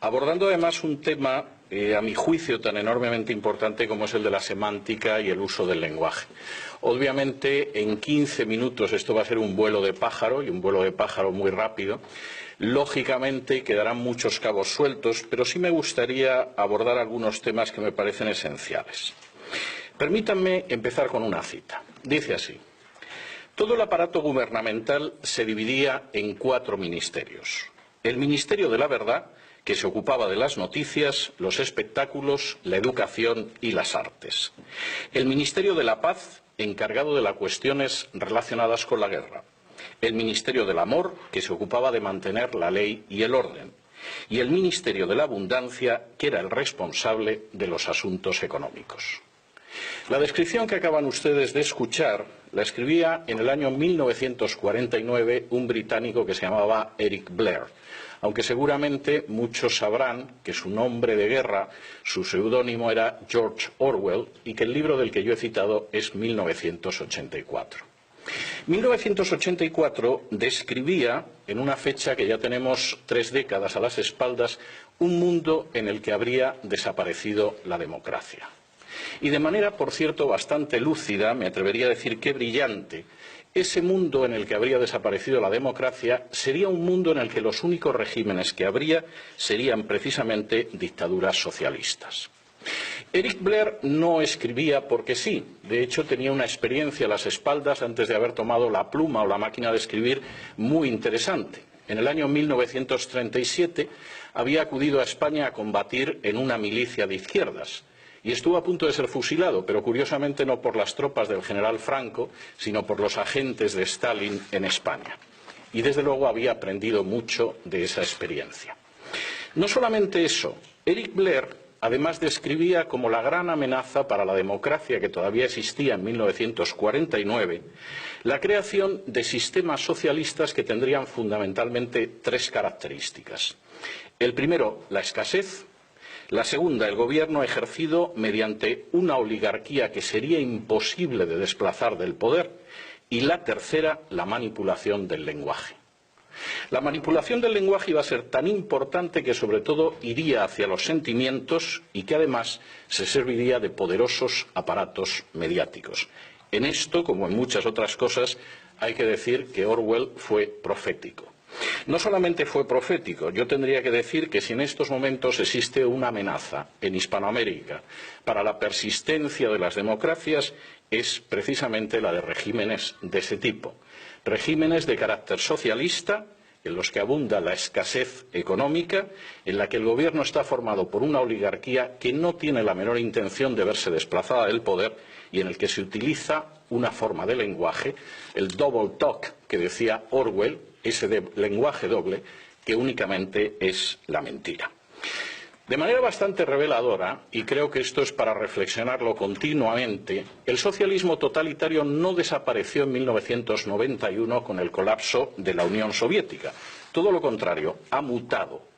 abordando además un tema, a mi juicio, tan enormemente importante como es el de la semántica y el uso del lenguaje. Obviamente, en 15 minutos esto va a ser un vuelo de pájaro, y un vuelo de pájaro muy rápido. Lógicamente, quedarán muchos cabos sueltos, pero sí me gustaría abordar algunos temas que me parecen esenciales. Permítanme empezar con una cita. Dice así: todo el aparato gubernamental se dividía en 4 ministerios. El Ministerio de la Verdad, que se ocupaba de las noticias, los espectáculos, la educación y las artes. El Ministerio de la Paz, encargado de las cuestiones relacionadas con la guerra. El Ministerio del Amor, que se ocupaba de mantener la ley y el orden. Y el Ministerio de la Abundancia, que era el responsable de los asuntos económicos. La descripción que acaban ustedes de escuchar la escribía en el año 1949 un británico que se llamaba Eric Blair, aunque seguramente muchos sabrán que su nombre de guerra, su seudónimo era George Orwell, y que el libro del que yo he citado es 1984. 1984 describía, en una fecha que ya tenemos 3 décadas a las espaldas, un mundo en el que habría desaparecido la democracia. Y de manera, por cierto, bastante lúcida, me atrevería a decir que brillante, ese mundo en el que habría desaparecido la democracia sería un mundo en el que los únicos regímenes que habría serían precisamente dictaduras socialistas. Eric Blair no escribía porque sí, de hecho tenía una experiencia a las espaldas antes de haber tomado la pluma o la máquina de escribir muy interesante. En el año 1937 había acudido a España a combatir en una milicia de izquierdas y estuvo a punto de ser fusilado, pero curiosamente no por las tropas del general Franco, sino por los agentes de Stalin en España. Y desde luego había aprendido mucho de esa experiencia. No solamente eso, Eric Blair además describía como la gran amenaza para la democracia que todavía existía en 1949, la creación de sistemas socialistas que tendrían fundamentalmente 3 características. El primero, la escasez. La segunda, el gobierno ejercido mediante una oligarquía que sería imposible de desplazar del poder. Y la tercera, la manipulación del lenguaje. La manipulación del lenguaje iba a ser tan importante que sobre todo iría hacia los sentimientos y que además se serviría de poderosos aparatos mediáticos. En esto, como en muchas otras cosas, hay que decir que Orwell fue profético. No solamente fue profético, yo tendría que decir que si en estos momentos existe una amenaza en Hispanoamérica para la persistencia de las democracias, es precisamente la de regímenes de ese tipo. Regímenes de carácter socialista, en los que abunda la escasez económica, en la que el gobierno está formado por una oligarquía que no tiene la menor intención de verse desplazada del poder y en el que se utiliza una forma de lenguaje, el double talk que decía Orwell, ese lenguaje doble que únicamente es la mentira. De manera bastante reveladora, y creo que esto es para reflexionarlo continuamente, el socialismo totalitario no desapareció en 1991 con el colapso de la Unión Soviética. Todo lo contrario, ha mutado.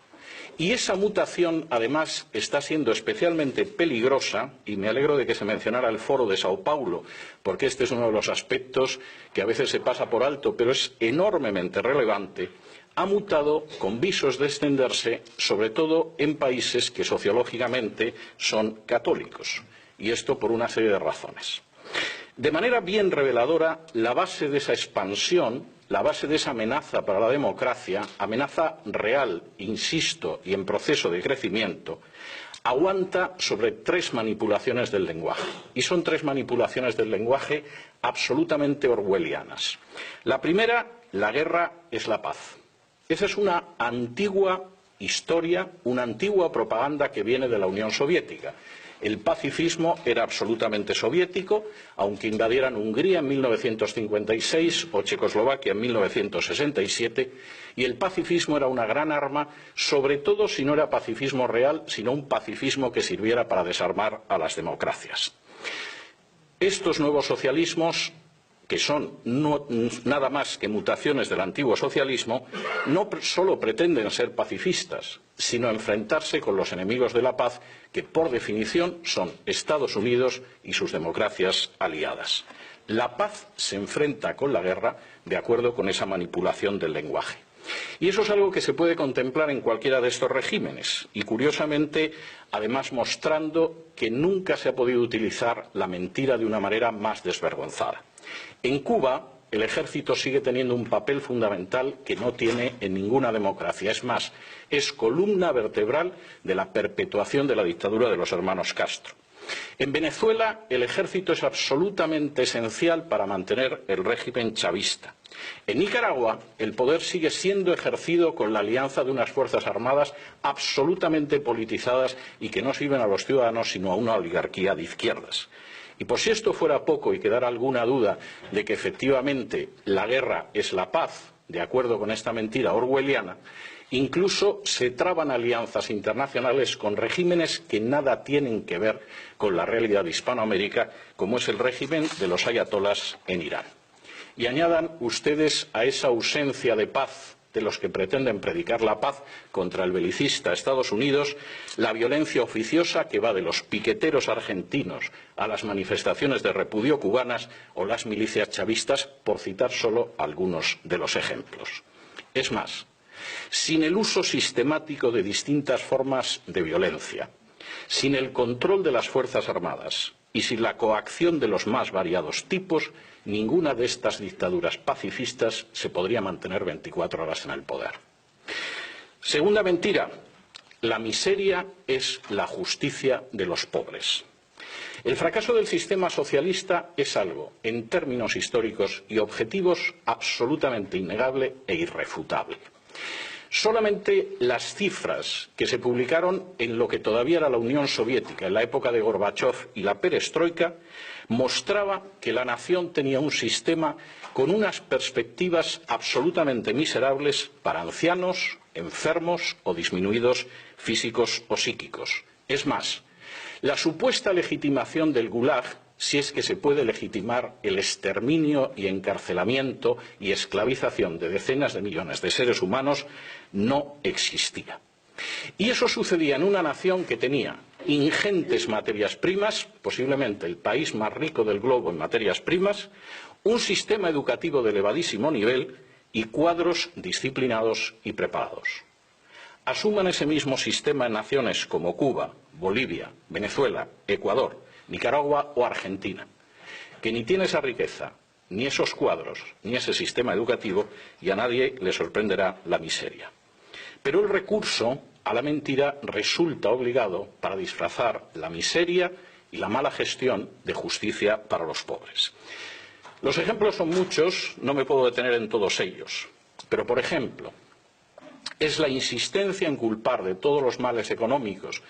Y esa mutación, además, está siendo especialmente peligrosa, y me alegro de que se mencionara el Foro de Sao Paulo, porque este es uno de los aspectos que a veces se pasa por alto, pero es enormemente relevante. Ha mutado con visos de extenderse, sobre todo en países que sociológicamente son católicos, y esto por una serie de razones. De manera bien reveladora, la base de esa expansión, la base de esa amenaza para la democracia, amenaza real, insisto, y en proceso de crecimiento, aguanta sobre 3 manipulaciones del lenguaje. Y son 3 manipulaciones del lenguaje absolutamente orwellianas. La primera, la guerra es la paz. Esa es una antigua historia, una antigua propaganda que viene de la Unión Soviética. El pacifismo era absolutamente soviético, aunque invadieran Hungría en 1956 o Checoslovaquia en 1967, y el pacifismo era una gran arma, sobre todo si no era pacifismo real, sino un pacifismo que sirviera para desarmar a las democracias. Estos nuevos socialismos, que son nada más que mutaciones del antiguo socialismo, no solo pretenden ser pacifistas, sino enfrentarse con los enemigos de la paz, que por definición son Estados Unidos y sus democracias aliadas. La paz se enfrenta con la guerra de acuerdo con esa manipulación del lenguaje. Y eso es algo que se puede contemplar en cualquiera de estos regímenes y, curiosamente, además mostrando que nunca se ha podido utilizar la mentira de una manera más desvergonzada. En Cuba, el ejército sigue teniendo un papel fundamental que no tiene en ninguna democracia. Es más, es columna vertebral de la perpetuación de la dictadura de los hermanos Castro. En Venezuela, el ejército es absolutamente esencial para mantener el régimen chavista. En Nicaragua, el poder sigue siendo ejercido con la alianza de unas fuerzas armadas absolutamente politizadas y que no sirven a los ciudadanos sino a una oligarquía de izquierdas. Y por si esto fuera poco y quedara alguna duda de que efectivamente la guerra es la paz, de acuerdo con esta mentira orwelliana, incluso se traban alianzas internacionales con regímenes que nada tienen que ver con la realidad de Hispanoamérica, como es el régimen de los ayatolás en Irán. Y añadan ustedes a esa ausencia de paz de los que pretenden predicar la paz contra el belicista Estados Unidos, la violencia oficiosa que va de los piqueteros argentinos a las manifestaciones de repudio cubanas o las milicias chavistas, por citar solo algunos de los ejemplos. Es más, sin el uso sistemático de distintas formas de violencia, sin el control de las Fuerzas Armadas y sin la coacción de los más variados tipos, ninguna de estas dictaduras pacifistas se podría mantener 24 horas en el poder. Segunda mentira, la miseria es la justicia de los pobres. El fracaso del sistema socialista es algo, en términos históricos y objetivos, absolutamente innegable e irrefutable. Solamente las cifras que se publicaron en lo que todavía era la Unión Soviética, en la época de Gorbachov y la perestroika, mostraba que la nación tenía un sistema con unas perspectivas absolutamente miserables para ancianos, enfermos o disminuidos físicos o psíquicos. Es más, la supuesta legitimación del Gulag, si es que se puede legitimar el exterminio y encarcelamiento y esclavización de decenas de millones de seres humanos, no existía. Y eso sucedía en una nación que tenía ingentes materias primas, posiblemente el país más rico del globo en materias primas, un sistema educativo de elevadísimo nivel y cuadros disciplinados y preparados. Asuman ese mismo sistema en naciones como Cuba, Bolivia, Venezuela, Ecuador, Nicaragua o Argentina, que ni tiene esa riqueza, ni esos cuadros, ni ese sistema educativo, y a nadie le sorprenderá la miseria. Pero el recurso a la mentira resulta obligado para disfrazar la miseria y la mala gestión de justicia para los pobres. Los ejemplos son muchos, no me puedo detener en todos ellos, pero por ejemplo, es la insistencia en culpar de todos los males económicos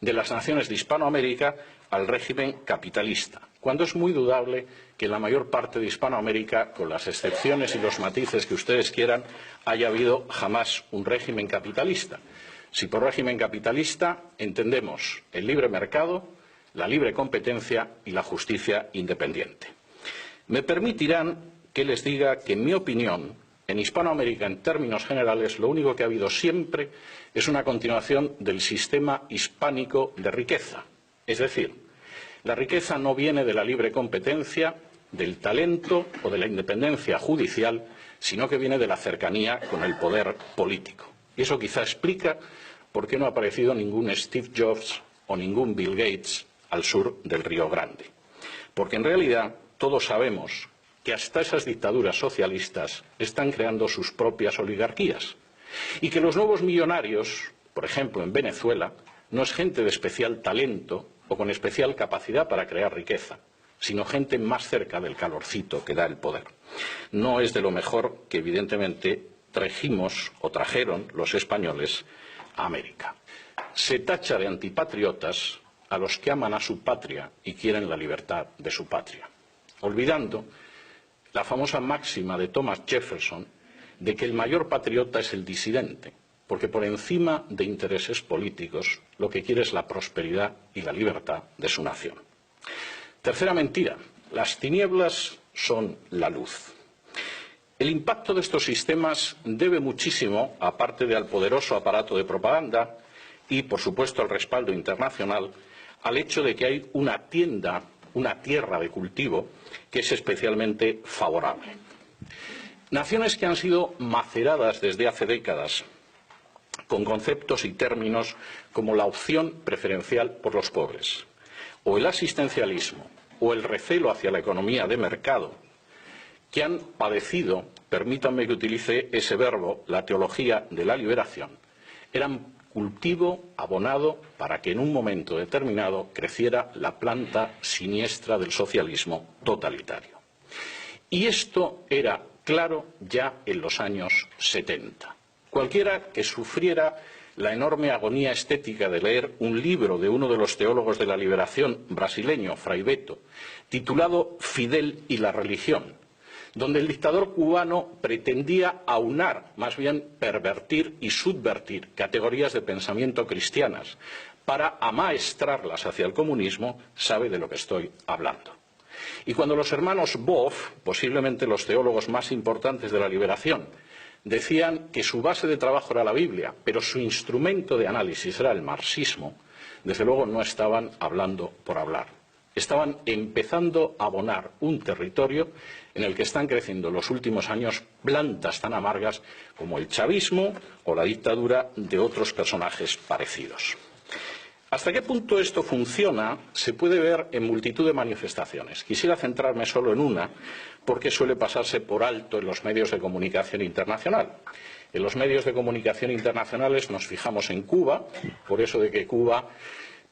de las naciones de Hispanoamérica al régimen capitalista, cuando es muy dudable que en la mayor parte de Hispanoamérica, con las excepciones y los matices que ustedes quieran, haya habido jamás un régimen capitalista. Si por régimen capitalista entendemos el libre mercado, la libre competencia y la justicia independiente. Me permitirán que les diga que, en mi opinión, en Hispanoamérica, en términos generales, lo único que ha habido siempre es una continuación del sistema hispánico de riqueza. Es decir, la riqueza no viene de la libre competencia, del talento o de la independencia judicial, sino que viene de la cercanía con el poder político. Y eso quizá explica por qué no ha aparecido ningún Steve Jobs o ningún Bill Gates al sur del Río Grande. Porque en realidad todos sabemos que hasta esas dictaduras socialistas están creando sus propias oligarquías y que los nuevos millonarios, por ejemplo en Venezuela, no es gente de especial talento o con especial capacidad para crear riqueza, sino gente más cerca del calorcito que da el poder. No es de lo mejor que evidentemente trajimos o trajeron los españoles a América. Se tacha de antipatriotas a los que aman a su patria y quieren la libertad de su patria, olvidando la famosa máxima de Thomas Jefferson de que el mayor patriota es el disidente, porque por encima de intereses políticos lo que quiere es la prosperidad y la libertad de su nación. Tercera mentira, las tinieblas son la luz. El impacto de estos sistemas debe muchísimo, aparte de al poderoso aparato de propaganda y, por supuesto, al respaldo internacional, al hecho de que hay una tierra de cultivo que es especialmente favorable. Naciones que han sido maceradas desde hace décadas con conceptos y términos como la opción preferencial por los pobres, o el asistencialismo, o el recelo hacia la economía de mercado, que han padecido, permítanme que utilice ese verbo, la teología de la liberación, eran cultivo abonado para que en un momento determinado creciera la planta siniestra del socialismo totalitario. Y esto era claro ya en los años 70. Cualquiera que sufriera la enorme agonía estética de leer un libro de uno de los teólogos de la liberación brasileño, Frei Beto, titulado Fidel y la religión, donde el dictador cubano pretendía aunar, más bien pervertir y subvertir categorías de pensamiento cristianas para amaestrarlas hacia el comunismo, sabe de lo que estoy hablando. Y cuando los hermanos Boff, posiblemente los teólogos más importantes de la liberación, decían que su base de trabajo era la Biblia, pero su instrumento de análisis era el marxismo, desde luego no estaban hablando por hablar. Estaban empezando a abonar un territorio en el que están creciendo en los últimos años plantas tan amargas como el chavismo o la dictadura de otros personajes parecidos. ¿Hasta qué punto esto funciona? Se puede ver en multitud de manifestaciones. Quisiera centrarme solo en una, porque suele pasarse por alto en los medios de comunicación internacional. En los medios de comunicación internacionales nos fijamos en Cuba, por eso de que Cuba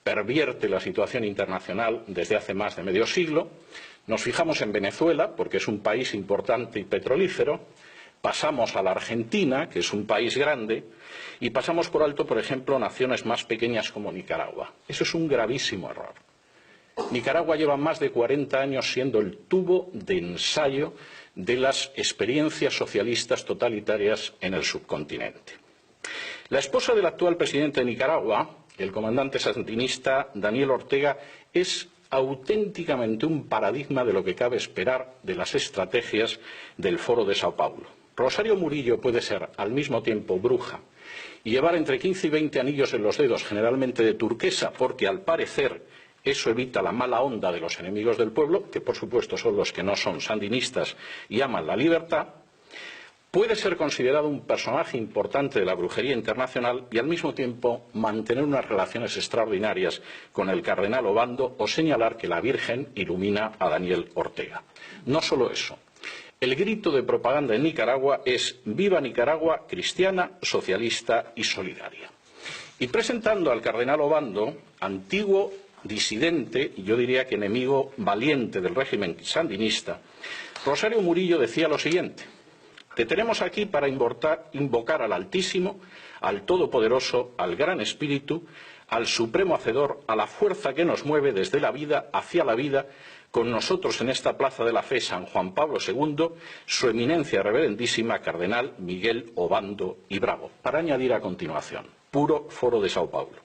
pervierte la situación internacional desde hace más de medio siglo. Nos fijamos en Venezuela, porque es un país importante y petrolífero. Pasamos a la Argentina, que es un país grande, y pasamos por alto, por ejemplo, naciones más pequeñas como Nicaragua. Eso es un gravísimo error. Nicaragua lleva más de 40 años siendo el tubo de ensayo de las experiencias socialistas totalitarias en el subcontinente. La esposa del actual presidente de Nicaragua, el comandante sandinista Daniel Ortega, es auténticamente un paradigma de lo que cabe esperar de las estrategias del Foro de Sao Paulo. Rosario Murillo puede ser al mismo tiempo bruja y llevar entre 15 y 20 anillos en los dedos, generalmente de turquesa, porque al parecer eso evita la mala onda de los enemigos del pueblo, que por supuesto son los que no son sandinistas y aman la libertad. Puede ser considerado un personaje importante de la brujería internacional y al mismo tiempo mantener unas relaciones extraordinarias con el cardenal Obando o señalar que la Virgen ilumina a Daniel Ortega. No solo eso. El grito de propaganda en Nicaragua es «Viva Nicaragua, cristiana, socialista y solidaria». Y presentando al cardenal Obando, antiguo disidente y yo diría que enemigo valiente del régimen sandinista, Rosario Murillo decía lo siguiente: «Te tenemos aquí para invocar al Altísimo, al Todopoderoso, al Gran Espíritu, al Supremo Hacedor, a la fuerza que nos mueve desde la vida hacia la vida, con nosotros en esta plaza de la fe San Juan Pablo II, su eminencia reverendísima Cardenal Miguel Obando y Bravo». Para añadir a continuación, puro Foro de Sao Paulo: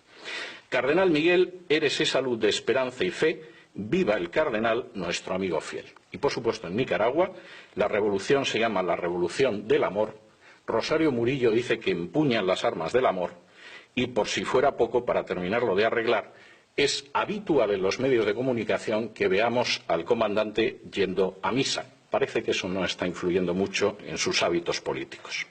«Cardenal Miguel, eres esa luz de esperanza y fe, viva el cardenal, nuestro amigo fiel». Y por supuesto en Nicaragua la revolución se llama la Revolución del Amor. Rosario Murillo dice que empuñan las armas del amor y, por si fuera poco, para terminarlo de arreglar, es habitual en los medios de comunicación que veamos al comandante yendo a misa. Parece que eso no está influyendo mucho en sus hábitos políticos.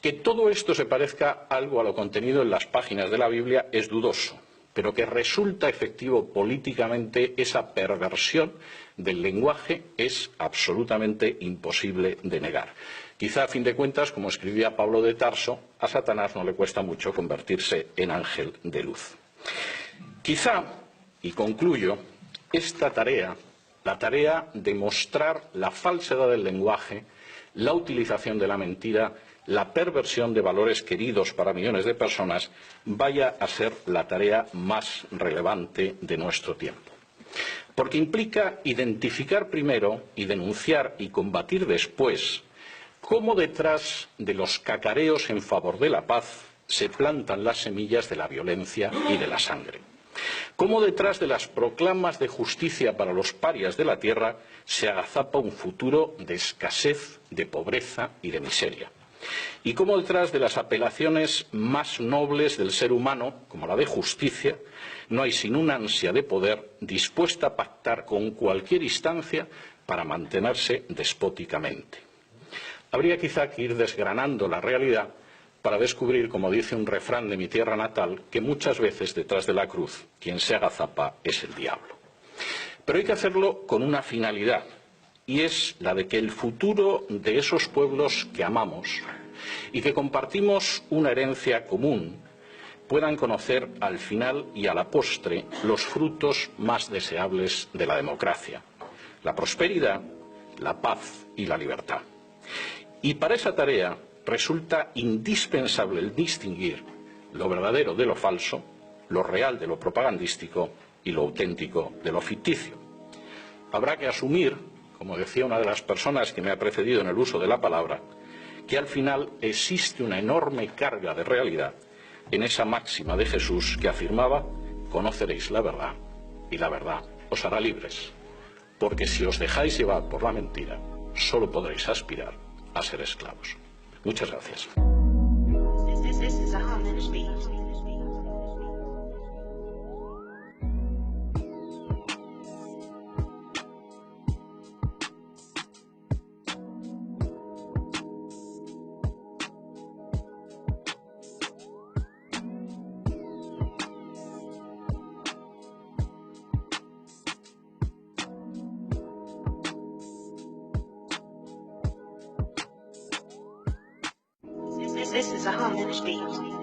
Que todo esto se parezca algo a lo contenido en las páginas de la Biblia es dudoso, pero que resulta efectivo políticamente esa perversión del lenguaje es absolutamente imposible de negar. Quizá, a fin de cuentas, como escribía Pablo de Tarso, a Satanás no le cuesta mucho convertirse en ángel de luz. Quizá, y concluyo, esta tarea, la tarea de mostrar la falsedad del lenguaje, la utilización de la mentira, la perversión de valores queridos para millones de personas, vaya a ser la tarea más relevante de nuestro tiempo. Porque implica identificar primero y denunciar y combatir después cómo detrás de los cacareos en favor de la paz se plantan las semillas de la violencia y de la sangre. Cómo detrás de las proclamas de justicia para los parias de la tierra se agazapa un futuro de escasez, de pobreza y de miseria. Y cómo detrás de las apelaciones más nobles del ser humano, como la de justicia, no hay sino una ansia de poder dispuesta a pactar con cualquier instancia para mantenerse despóticamente. habría quizá que ir desgranando la realidad para descubrir, como dice un refrán de mi tierra natal, que muchas veces detrás de la cruz quien se agazapa es el diablo. Pero hay que hacerlo con una finalidad, y es la de que el futuro de esos pueblos que amamos y que compartimos una herencia común puedan conocer al final y a la postre los frutos más deseables de la democracia: la prosperidad, la paz y la libertad. Y para esa tarea resulta indispensable el distinguir lo verdadero de lo falso, lo real de lo propagandístico y lo auténtico de lo ficticio. Habrá que asumir, como decía una de las personas que me ha precedido en el uso de la palabra, que al final existe una enorme carga de realidad en esa máxima de Jesús que afirmaba: conoceréis la verdad y la verdad os hará libres, porque si os dejáis llevar por la mentira, solo podréis aspirar a ser esclavos. Muchas gracias. This is a Harmonic Beat.